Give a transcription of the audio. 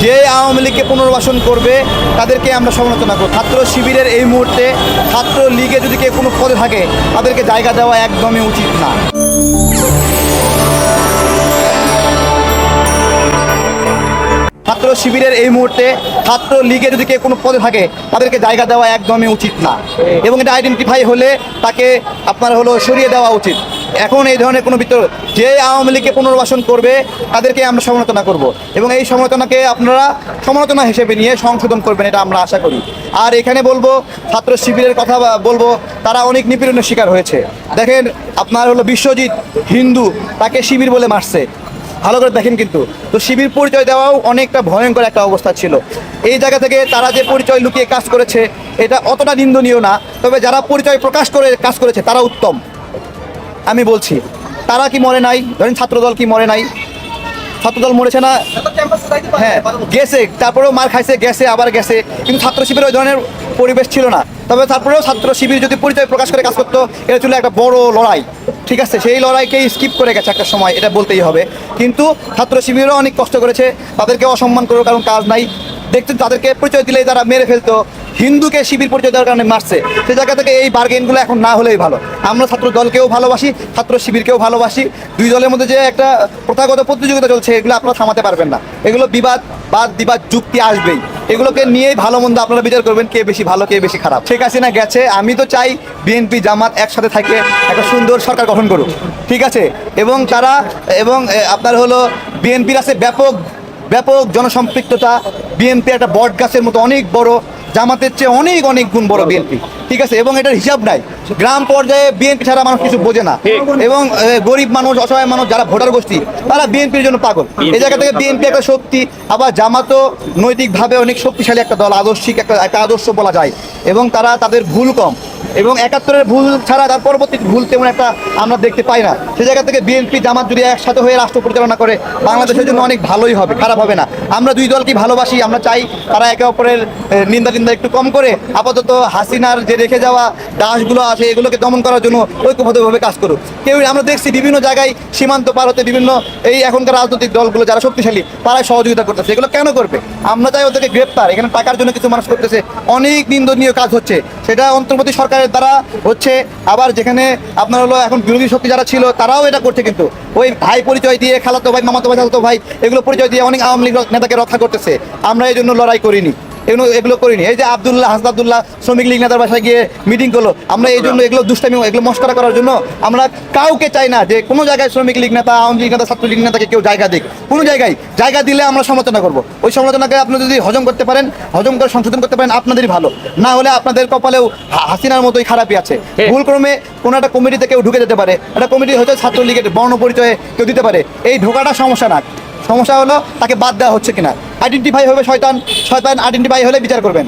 যে আওয়ামী লীগকে পুনর্বাসন করবে তাদেরকে আমরা সমালোচনা করব। ছাত্র শিবিরের এই মুহূর্তে ছাত্র লীগে যদি কেউ কোনো পদে থাকে তাদেরকে জায়গা দেওয়া একদমই উচিত না। ছাত্র শিবিরের এই মুহূর্তে ছাত্র লীগে যদি কেউ কোনো পদে থাকে তাদেরকে জায়গা দেওয়া একদমই উচিত না, এবং এটা আইডেন্টিফাই হলে তাকে আপনার সরিয়ে দেওয়া উচিত। এখন এই ধরনের কোনো বিতর্ক, যে আওয়ামী লীগকে পুনর্বাসন করবে তাদেরকে আমরা সমালোচনা করব, এবং এই সমালোচনাকে আপনারা সমালোচনা হিসেবে নিয়ে সংশোধন করবেন, এটা আমরা আশা করি। আর এখানে বলবো, ছাত্র শিবিরের কথা বলবো, তারা অনেক নিপীড়নের শিকার হয়েছে। দেখেন, আপনার বিশ্বজিৎ হিন্দু, তাকে শিবির বলে মারছে, ভালো করে দেখেন। কিন্তু তো শিবির পরিচয় দেওয়াও অনেকটা ভয়ঙ্কর একটা অবস্থা ছিল। এই জায়গা থেকে তারা যে পরিচয় লুকিয়ে কাজ করেছে এটা অতটা নিন্দনীয় না, তবে যারা পরিচয় প্রকাশ করে কাজ করেছে তারা উত্তম। আমি বলছি, তারা কি মরে নাই? ধরেন ছাত্রদল কি মরে নাই? ছাত্রদল মরেছে না? হ্যাঁ, গেছে, তারপরেও মার খাইছে, গেছে, আবার গেছে, কিন্তু ছাত্র শিবিরের ওই ধরনের পরিবেশ ছিল না। তবে তারপরেও ছাত্র শিবির যদি পরিচয় প্রকাশ করে কাজ করতো, এটা ছিল একটা বড় লড়াই, ঠিক আছে? সেই লড়াইকেই স্কিপ করে গেছে একটা সময়, এটা বলতেই হবে। কিন্তু ছাত্র শিবিরও অনেক কষ্ট করেছে, তাদেরকে অসম্মান করার কারণ কাজ নাই। দেখতেন তাদেরকে পরিচয় দিলেই তারা মেরে ফেলতো, হিন্দুকে শিবির পরিচয় দেওয়ার কারণে মারছে। সেই জায়গা থেকে এই বার্গেনগুলো এখন না হলেই ভালো। আমরা ছাত্র দলকেও ভালোবাসি, ছাত্র শিবিরকেও ভালোবাসি। দুই দলের মধ্যে যে একটা প্রথাগত প্রতিযোগিতা চলছে, এগুলো আপনারা থামাতে পারবেন না। এগুলো বিবাদ যুক্তি আসবেই, এগুলোকে নিয়েই ভালো মন্দ আপনারা বিচার করবেন, কে বেশি ভালো কে বেশি খারাপ। শেখ হাসিনা গেছে, আমি তো চাই বিএনপি জামাত একসাথে থাকে একটা সুন্দর সরকার গঠন করুক, ঠিক আছে? এবং তারা আপনার বিএনপির আছে ব্যাপক জনসম্পৃক্ততা, বিএনপি একটা বট গাছের মতো অনেক বড়, জামাতের চেয়ে অনেক গুণ বড় বিএনপি, ঠিক আছে? এবং এটার হিসাব নাই, গ্রাম পর্যায়ে বিএনপি ছাড়া মানুষ কিছু বোঝে না, এবং গরিব মানুষ, অসহায় মানুষ, যারা ভোটার গোষ্ঠী, তারা বিএনপির জন্য পাগল। এই জায়গা থেকে বিএনপি একটা শক্তি, আবার জামাতও নৈতিকভাবে অনেক শক্তিশালী একটা দল, আদর্শিক একটা আদর্শ বলা যায়, এবং তাদের ভুল কম, এবং ৭১-এর ভুল ছাড়া তার পরবর্তী ভুল তেমন একটা আমরা দেখতে পাই না। সেই জায়গা থেকে বিএনপি জামাত যদি একসাথে হয়ে রাষ্ট্র পরিচালনা করে, বাংলাদেশের জন্য অনেক ভালোই হবে, খারাপ হবে না। আমরা দুই দলকে ভালোবাসি, আমরা চাই তারা একে অপরের নিন্দা একটু কম করে আপাতত হাসিনার যে রেখে যাওয়া দাসগুলো আছে এগুলোকে দমন করার জন্য ঐক্যবদ্ধভাবে কাজ করুক। আমরা দেখছি বিভিন্ন জায়গায় সীমান্ত পার হতে বিভিন্ন এই এখনকার রাজনৈতিক দলগুলো যারা শক্তিশালী, তারাই সহযোগিতা করতেছে। এগুলো কেন করবে? আমরা চাই ওদেরকে গ্রেপ্তার। এখানে টাকার জন্য কিছু মানুষ করতেছে, অনেক নিন্দনীয় কাজ হচ্ছে, সেটা অন্তর্বর্তী সরকারের দ্বারা হচ্ছে। আবার যেখানে আপনার এখন বিরোধী শক্তি যারা ছিল তারাও এটা করছে, কিন্তু ওই ভাই পরিচয় দিয়ে, খালাতো ভাই, মামাতো ভাই, চাচাতো ভাই, এগুলো পরিচয় দিয়ে অনেক আওয়ামী লীগ নেতাকে রক্ষা করতেছে। আমরা এই জন্য লড়াই করিনি, এগুলো করিনি। এই যে হাসনাদুল্লাহ শ্রমিক লীগ নেতার বাসায় গিয়ে মিটিং করলো, আমরা এই জন্য এগুলো দুষ্টামি, এগুলো মস্করা করার জন্য আমরা কাউকে চাই না যে কোনো জায়গায় শ্রমিক লীগ নেতা, আওয়ামী লীগ নেতা, ছাত্র লীগ নেতাকে কেউ জায়গা দিক। কোনো জায়গায় জায়গা দিলে আমরা সমালোচনা করবো। ওই সমালোচনাকে আপনি যদি হজম করতে পারেন, হজম করে সংশোধন করতে পারেন, আপনাদেরই ভালো। না হলে আপনাদের কপালেও হাসিনার মতোই খারাপই আছে। ভুলক্রমে কোনো একটা কমিটিতে কেউ ঢুকে যেতে পারে, একটা কমিটি হয়তো ছাত্র লীগের বর্ণ পরিচয়ে কেউ দিতে পারে। এই ঢোকাটা সমস্যা না, সমস্যা হলো তাকে বাদ দেওয়া হচ্ছে কিনা। আইডেন্টিফাই হবে শয়তান আইডেন্টিফাই হলে বিচার করবেন।